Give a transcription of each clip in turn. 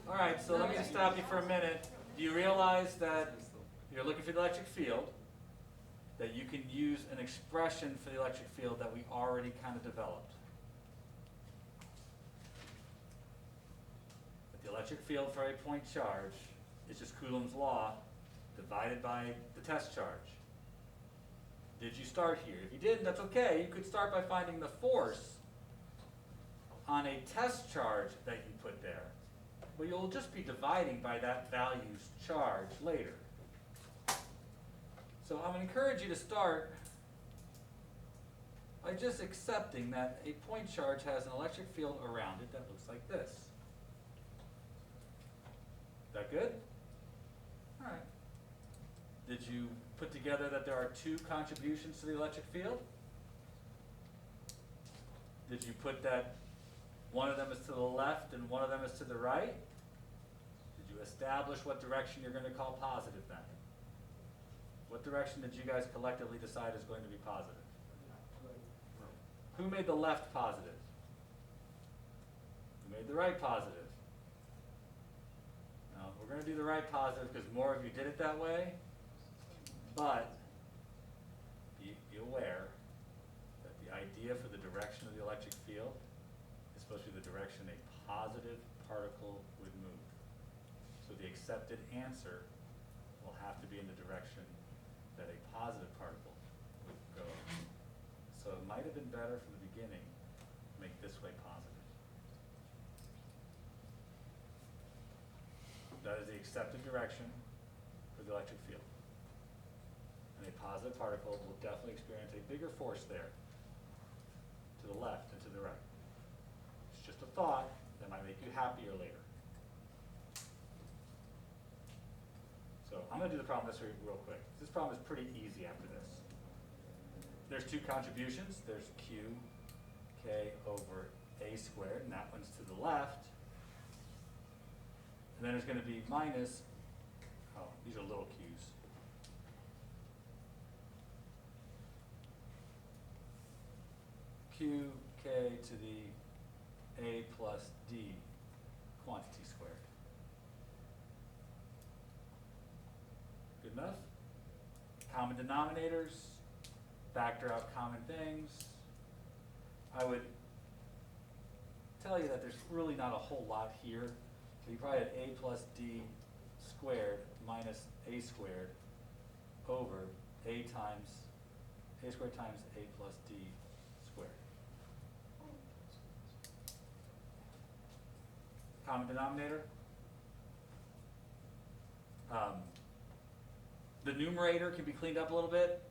All right, so let me just stop you for a minute. Do you realize that you're looking for the electric field, that you can use an expression for the electric field that we already kind of developed? That the electric field for a point charge is just Coulomb's law divided by the test charge. Did you start here? If you didn't, that's okay. You could start by finding the force on a test charge that you put there. But you'll just be dividing by that value's charge later. So I'm going to encourage you to start by just accepting that a point charge has an electric field around it that looks like this. Is that good? All right. Did you put together that there are two contributions to the electric field? Did you put that one of them is to the left and one of them is to the right? Did you establish what direction you're going to call positive then? What direction did you guys collectively decide is going to be positive? Who made the left positive? Who made the right positive? Now, we're going to do the right positive because more of you did it that way, but be aware that the idea for the direction of the electric field is supposed to be the direction a positive particle would move. So the accepted answer will have to be in the direction that a positive particle would go. So it might have been better from the beginning to make this way positive. That is the accepted direction for the electric field. And a positive particle will definitely experience a bigger force there to the left and to the right. It's just a thought that might make you happier later. So I'm going to do the problem this way real quick. This problem is pretty easy after this. There's two contributions. There's Q, K over A squared, and that one's to the left. And then there's going to be minus, oh, these are little q's. Q, K to the A plus D quantity squared. Good enough? Common denominators, factor out common things. I would tell you that there's really not a whole lot here. So you probably had A plus D squared minus A squared over A squared times A plus D squared. Common denominator. The numerator can be cleaned up a little bit.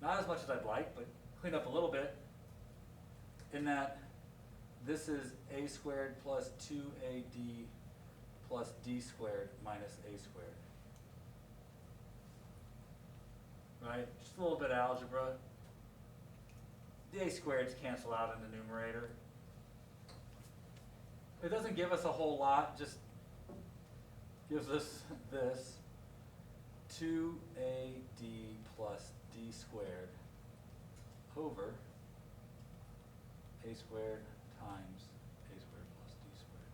Not as much as I'd like, but cleaned up a little bit. In that this is A squared plus 2AD plus D squared minus A squared. Right? Just a little bit of algebra. The A squareds cancel out in the numerator. It doesn't give us a whole lot, just gives us this 2AD plus D squared over A squared times A squared plus D squared.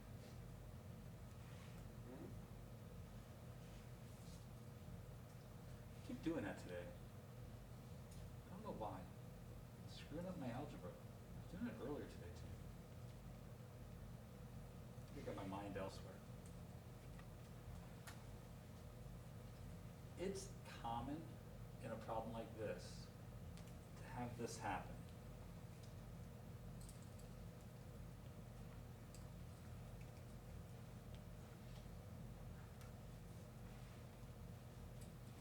Keep doing that today. I don't know why. I'm screwing up my algebra. I was doing it earlier today too. I got my mind elsewhere. It's common in a problem like this to have this happen.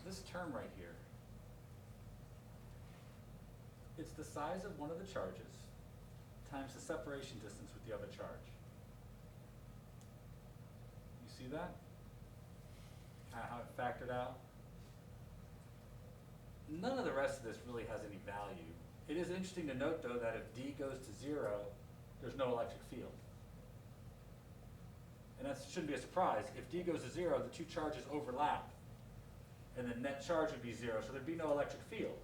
This term right here, it's the size of one of the charges times the separation distance with the other charge. You see that? Kind of how it factored out? None of the rest of this really has any value. It is interesting to note, though, that if D goes to 0, there's no electric field. And that shouldn't be a surprise. If D goes to 0, the two charges overlap. And the net charge would be 0, so there'd be no electric field.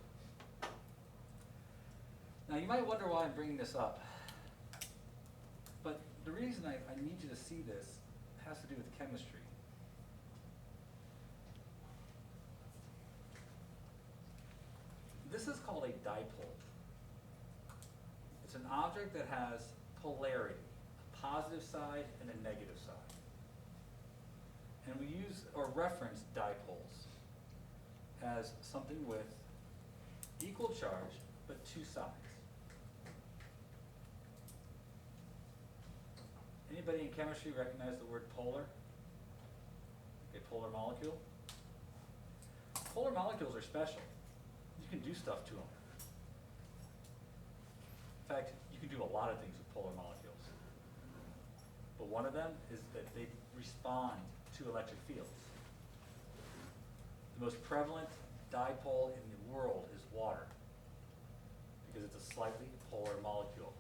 Now, you might wonder why I'm bringing this up. But the reason I need you to see this has to do with chemistry. This is called a dipole. It's an object that has polarity, a positive side and a negative side. And we use or reference dipoles as something with equal charge but two sides. Anybody in chemistry recognize the word polar? A polar molecule? Polar molecules are special. You can do stuff to them. In fact, you can do a lot of things with polar molecules. But one of them is that they respond to electric fields. The most prevalent dipole in the world is water, because it's a slightly polar molecule,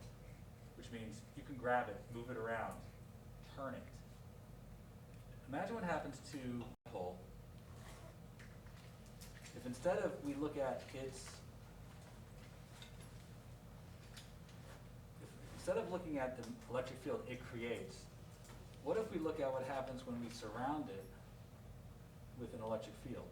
which means you can grab it, move it around, turn it. Imagine what happens to a dipole if instead of we look at instead of looking at the electric field it creates, what if we look at what happens when we surround it with an electric field?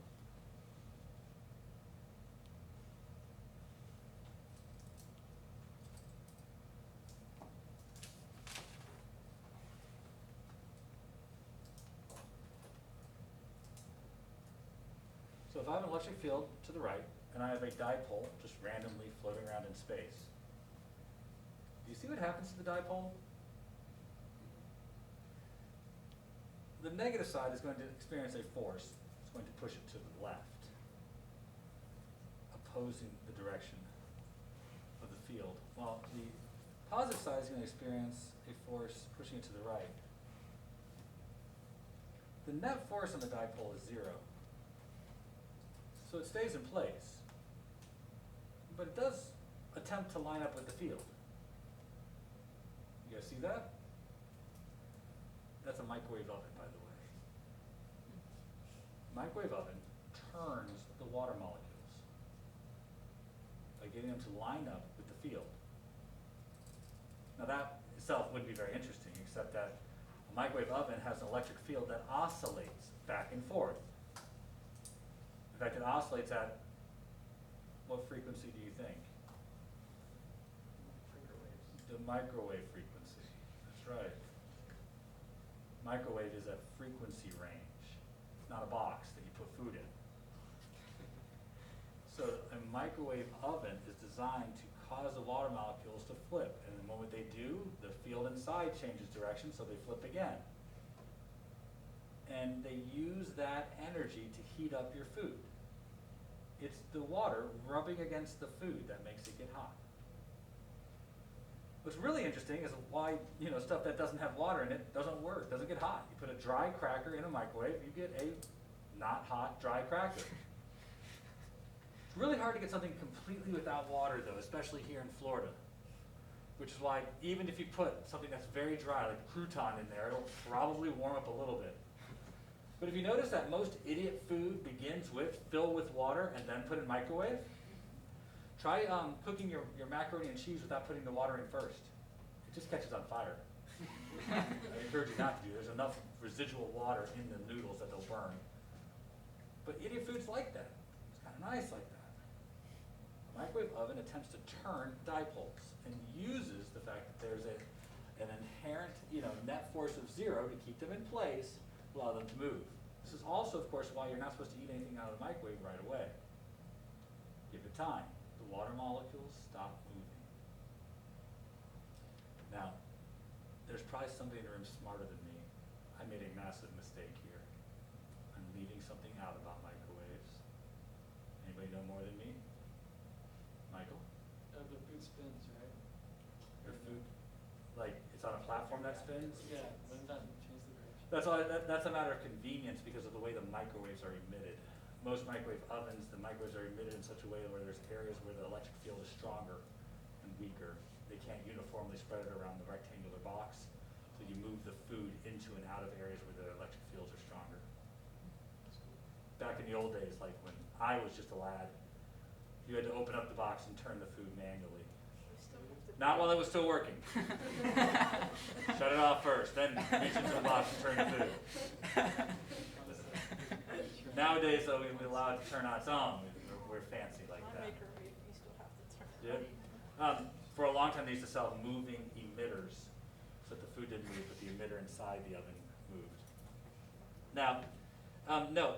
So if I have an electric field to the right, and I have a dipole just randomly floating around in space, do you see what happens to the dipole? The negative side is going to experience a force. It's going to push it to the left, opposing the direction of the field. While the positive side is going to experience a force pushing it to the right. The net force on the dipole is 0. So it stays in place, but it does attempt to line up with the field. You guys see that? That's a microwave oven, by the way. Microwave oven turns the water molecules by getting them to line up with the field. Now that itself wouldn't be very interesting, except that a microwave oven has an electric field that oscillates back and forth. In fact, it oscillates at what frequency do you think? The microwave frequency. That's right. Microwave is a frequency range, not a box that you put food in. So a microwave oven is designed to cause the water molecules to flip, and the moment they do, the field inside changes direction, so they flip again. And they use that energy to heat up your food. It's the water rubbing against the food that makes it get hot. What's really interesting is why stuff that doesn't have water in it doesn't work, doesn't get hot. You put a dry cracker in a microwave, you get a not hot dry cracker. It's really hard to get something completely without water though, especially here in Florida. Which is why even if you put something that's very dry, like a crouton in there, it'll probably warm up a little bit. But if you notice that most idiot food begins with fill with water and then put in microwave, try cooking your macaroni and cheese without putting the water in first. It just catches on fire. I encourage you not to do. There's enough residual water in the noodles that they'll burn. But idiot food's like that. It's kind of nice like that. A microwave oven attempts to turn dipoles and uses the fact that there's an inherent net force of 0 to keep them in place, allow them to move. This is also, of course, why you're not supposed to eat anything out of the microwave right away. Give it time. The water molecules stop moving. Now, there's probably somebody in the room smarter than me. I made a massive mistake here. I'm leaving something out about microwaves. Anybody know more than me? Michael? The food spins, right? Your food? Like, it's on a platform that spins? Yeah, when done, change the direction. That's a matter of convenience because of the way the microwaves are emitted. Most microwave ovens, the microwaves are emitted in such a way where there's areas where the electric field is stronger and weaker. They can't uniformly spread it around the rectangular box, so you move the food into and out of areas where the electric fields are stronger. Back in the old days, like when I was just a lad, you had to open up the box and turn the food manually. Not while it was still working. Shut it off first, then reach into the box and turn the food. Nowadays, though, we allow it to turn on its own. We're fancy like that. Microwave, you still have to turn it Yeah. For a long time, they used to sell moving emitters, so that the food didn't move, but the emitter inside the oven moved. Now, no,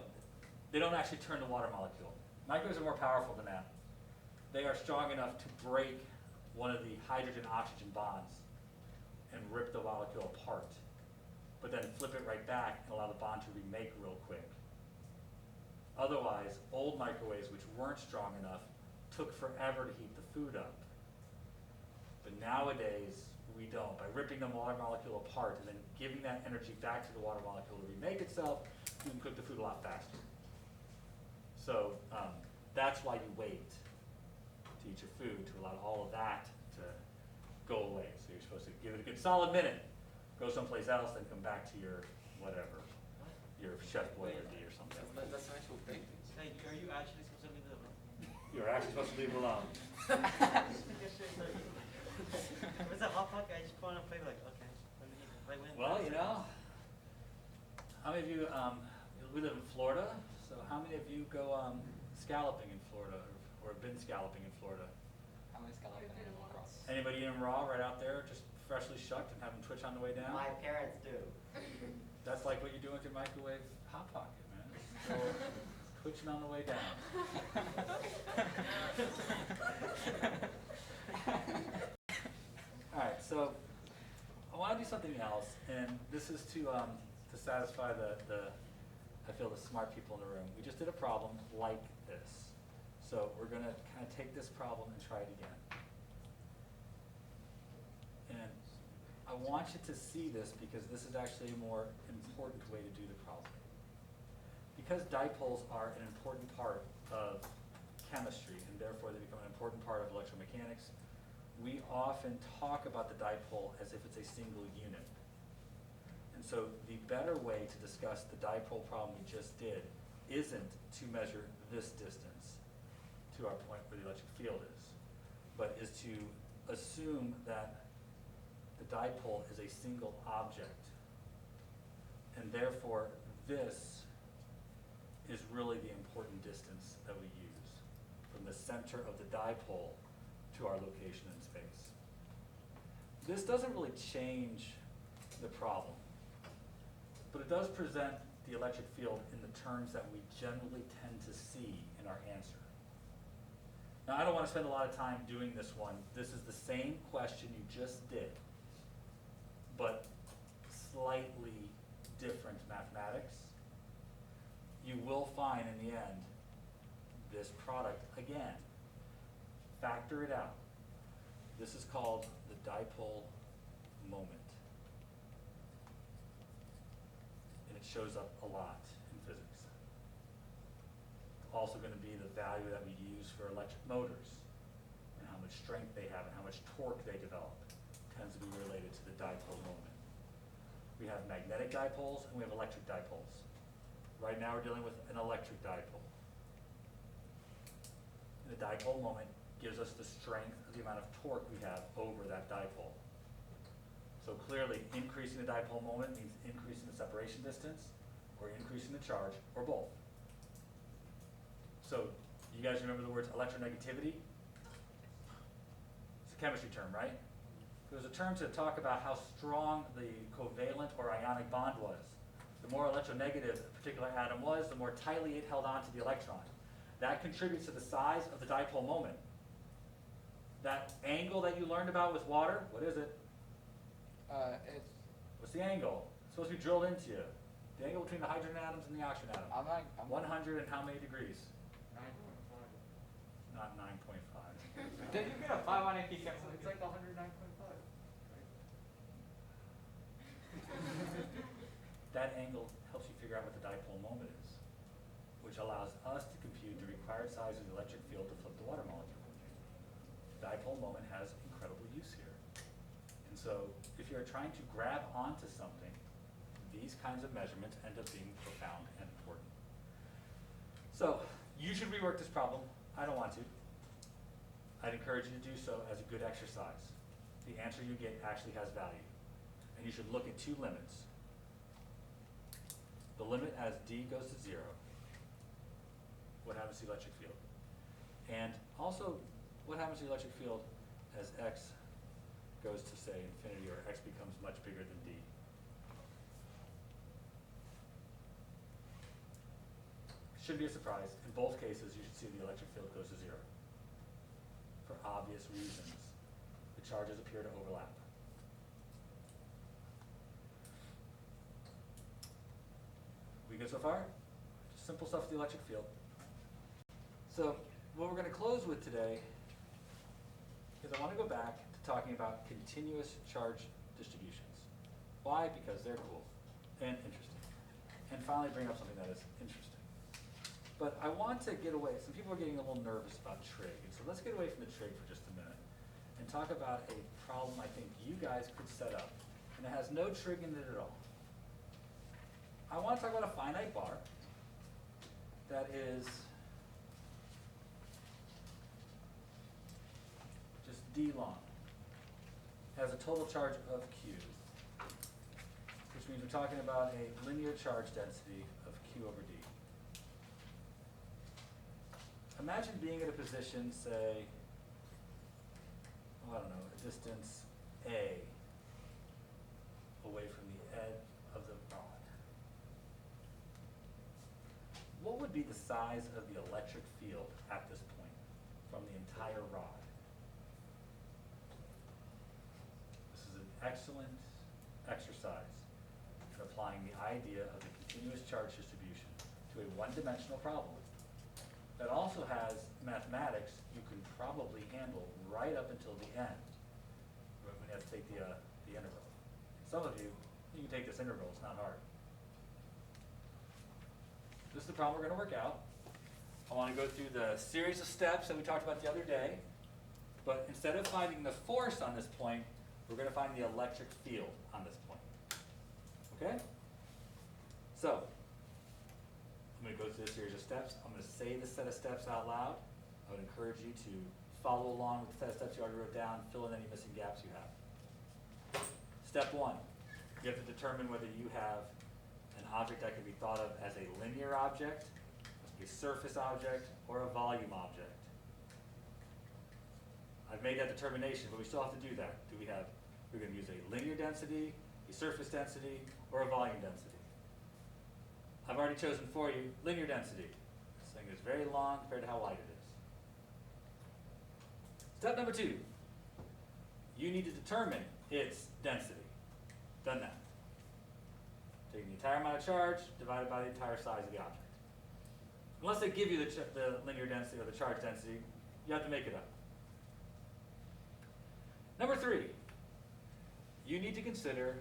they don't actually turn the water molecule. Microwaves are more powerful than that. They are strong enough to break one of the hydrogen-oxygen bonds and rip the molecule apart, but then flip it right back and allow the bond to remake real quick. Otherwise, old microwaves, which weren't strong enough, took forever to heat the food up. But nowadays, we don't. By ripping the water molecule apart and then giving that energy back to the water molecule to remake itself, you can cook the food a lot faster. So that's why you wait to eat your food, to allow all of that to go away. So you're supposed to give it a good solid minute, go someplace else, then come back to your whatever, your Chef Boyardee or something. That's an actual thing. Hey, are you actually supposed to leave it alone? You're actually supposed to leave it alone. Where's the hot pocket? I just put on a plate like, okay, let me eat it. Like, when Well, you know, how many of you, we live in Florida, so how many of you go scalloping in Florida or have been scalloping in Florida? How many scallop and animal cross? Anybody eat them raw right out there, just freshly shucked and have them twitch on the way down? My parents do. That's like what you're doing with your microwave hot pocket, man. So, twitching on the way down. All right, so I want to do something else, and this is to satisfy I feel the smart people in the room. We just did a problem like this, so we're going to kind of take this problem and try it again. And I want you to see this because this is actually a more important way to do the problem. Because dipoles are an important part of chemistry, and therefore they become an important part of electromechanics, we often talk about the dipole as if it's a single unit. And so the better way to discuss the dipole problem we just did isn't to measure this distance to our point where the electric field is, but is to assume that the dipole is a single object. And therefore, this is really the important distance that we use from the center of the dipole to our location in space. This doesn't really change the problem, but it does present the electric field in the terms that we generally tend to see in our answer. Now, I don't want to spend a lot of time doing this one. This is the same question you just did, but slightly different mathematics. You will find in the end this product again. Factor it out. This is called the dipole moment. And it shows up a lot in physics. Also going to be the value that we use for electric motors and how much strength they have and how much torque they develop tends to be related to the dipole moment. We have magnetic dipoles and we have electric dipoles. Right now we're dealing with an electric dipole. The dipole moment gives us the strength of the amount of torque we have over that dipole. So clearly, increasing the dipole moment means increasing the separation distance, or increasing the charge, or both. So, you guys remember the words electronegativity? It's a chemistry term, right? It was a term to talk about how strong the covalent or ionic bond was. The more electronegative a particular atom was, the more tightly it held on to the electron. That contributes to the size of the dipole moment. That angle that you learned about with water, what is it? What's the angle? It's supposed to be drilled into you. The angle between the hydrogen atoms and the oxygen atom. 100 and how many degrees? 9.5. Not 9.5. Then you get a 5 on AP Chem, it's like 109.5. That angle helps you figure out what the dipole moment is, which allows us to compute the required size of the electric field to flip the water molecule. Dipole moment has incredible use here. And so if you're trying to grab onto something, these kinds of measurements end up being profound and important. So you should rework this problem. I don't want to. I'd encourage you to do so as a good exercise. the answer you get actually has value. And you should look at two limits. The limit as D goes to 0, what happens to the electric field? And also, what happens to the electric field as X goes to, say, infinity, or X becomes much bigger than D? Should be a surprise. In both cases, you should see the electric field goes to 0. For obvious reasons. The charges appear to overlap. We good so far? Just simple stuff with the electric field. So what we're going to close with today is I want to go back to talking about continuous charge distributions. Why? Because they're cool and interesting. And finally bring up something that is interesting. But I want to get away, some people are getting a little nervous about trig, and so let's get away from the trig for just a minute and talk about a problem I think you guys could set up, and it has no trig in it at all. I want to talk about a finite bar that is just D long, has a total charge of Q, which means we're talking about a linear charge density of Q over D. Imagine being at a position, say, I don't know, a distance A away from the edge of the rod. What would be the size of the electric field at this point from the entire rod? This is an excellent exercise in applying the idea of the continuous charge distribution to a one-dimensional problem that also has mathematics you can probably handle right up until the end when you have to take the interval. Some of you can take this interval, it's not hard. This is the problem we're going to work out. I want to go through the series of steps that we talked about the other day, but instead of finding the force on this point, we're going to find the electric field on this point. Okay? So, I'm going to go through this series of steps. I'm going to say the set of steps out loud. I would encourage you to follow along with the set of steps you already wrote down, fill in any missing gaps you have. Step 1, you have to determine whether you have an object that can be thought of as a linear object, a surface object, or a volume object. I've made that determination, but we still have to do that. We're going to use a linear density, a surface density, or a volume density. I've already chosen for you linear density. This thing is very long compared to how wide it is. Step number 2, you need to determine its density. Done that. Taking the entire amount of charge divided by the entire size of the object. Unless they give you the linear density or the charge density, you have to make it up. Number 3, you need to consider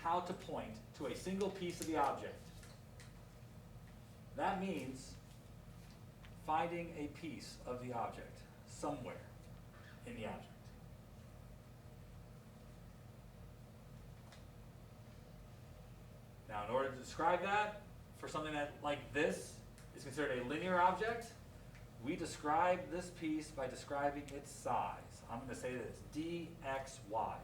how to point to a single piece of the object. That means finding a piece of the object somewhere in the object. Now, in order to describe that, for something that, like this, is considered a linear object, we describe this piece by describing its size. I'm going to say that it's dxy.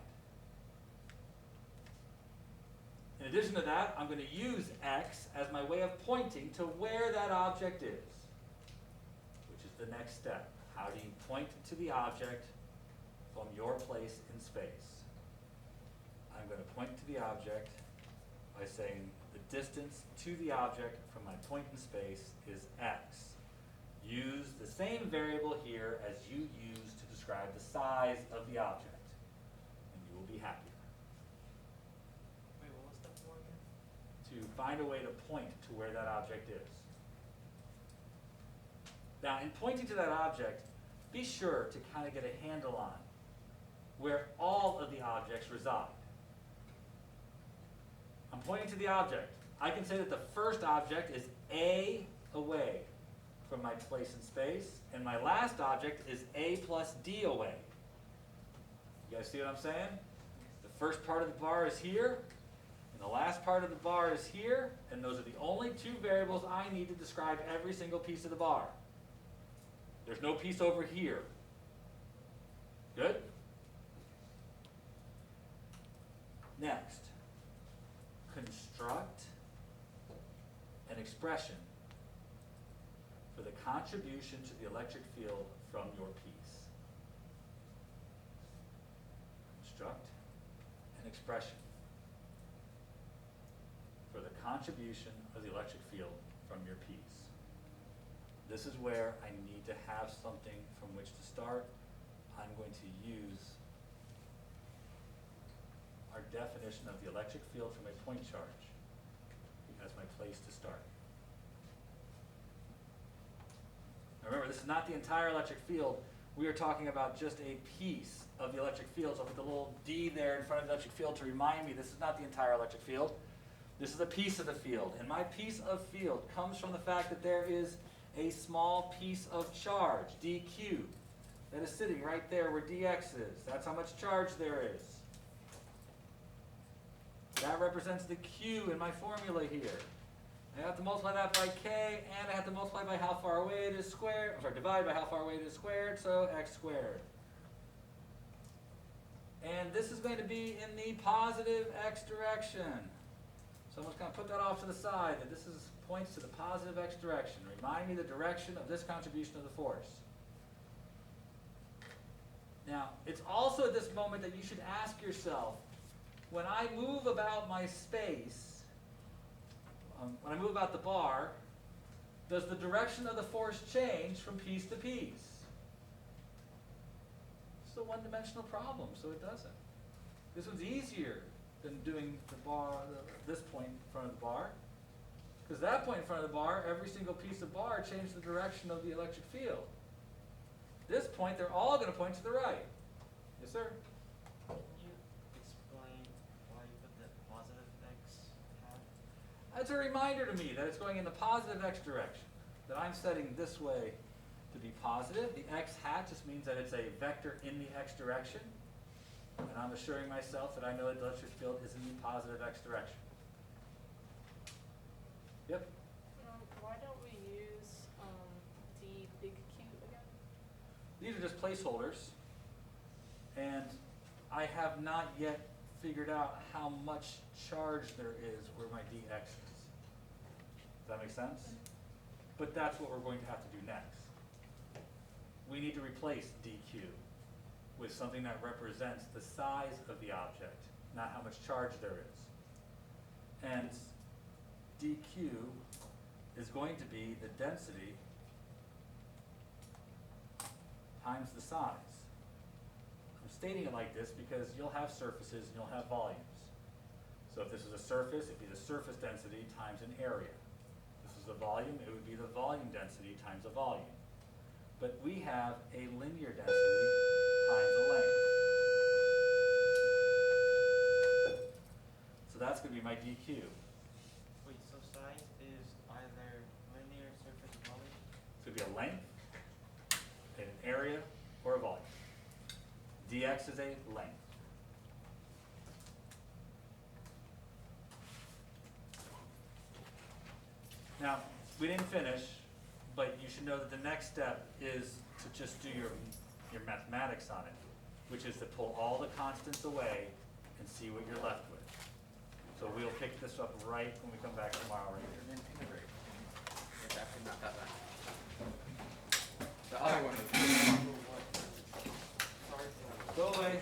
In addition to that, I'm going to use x as my way of pointing to where that object is, which is the next step. How do you point to the object from your place in space? I'm going to point to the object by saying the distance to the object from my point in space is x. Use the same variable here as you use to describe the size of the object, and you will be happier. Wait, what was step 4 again? To find a way to point to where that object is. Now, in pointing to that object, be sure to kind of get a handle on where all of the objects reside. I'm pointing to the object. I can say that the first object is A away from my place in space, and my last object is A plus D away. You guys see what I'm saying? The first part of the bar is here, and the last part of the bar is here, and those are the only two variables I need to describe every single piece of the bar. There's no piece over here. Good? Next, construct an expression for the contribution to the electric field from your piece. Construct an expression for the contribution of the electric field from your piece. This is where I need to have something from which to start. I'm going to use our definition of the electric field from a point charge as my place to start. Now remember, this is not the entire electric field. We are talking about just a piece of the electric field. So I'll put the little D there in front of the electric field to remind me this is not the entire electric field. This is a piece of the field. And my piece of field comes from the fact that there is a small piece of charge, dq, that is sitting right there where dx is. That's how much charge there is. That represents the q in my formula here. I have to multiply that by k, and I have to multiply by how far away it is squared, divide by how far away it is squared, so x squared. And this is going to be in the positive x direction. So I'm just going to put that off to the side, that this points to the positive x direction. Remind me the direction of this contribution of the force. Now, it's also at this moment that you should ask yourself, when I move about my space, when I move about the bar, does the direction of the force change from piece to piece? It's a one-dimensional problem, so it doesn't. This one's easier than doing the bar, this point in front of the bar. Because that point in front of the bar, every single piece of bar changed the direction of the electric field. This point, they're all going to point to the right. Yes, sir? Can you explain why you put the positive x hat? That's a reminder to me that it's going in the positive x direction, that I'm setting this way to be positive. The x hat just means that it's a vector in the x direction. And I'm assuring myself that I know that the electric field is in the positive x direction. Yep. Why don't we use D big Q again? These are just placeholders. And I have not yet figured out how much charge there is where my dx is. Does that make sense? But that's what we're going to have to do next. We need to replace dq with something that represents the size of the object, not how much charge there is. And dq is going to be the density times the size. I'm stating it like this because you'll have surfaces and you'll have volumes. So if this is a surface, it'd be the surface density times an area. If this is a volume, it would be the volume density times a volume. But we have a linear density times a length. So that's going to be my dq. Wait, so size is either linear, surface, or volume? It's going to be a length, an area, or a volume. dx is a length. Now, we didn't finish, but you should know that the next step is to just do your mathematics on it, which is to pull all the constants away and see what you're left with. So we'll pick this up right when we come back tomorrow right here. It's actually not that bad. The other one was. Go away.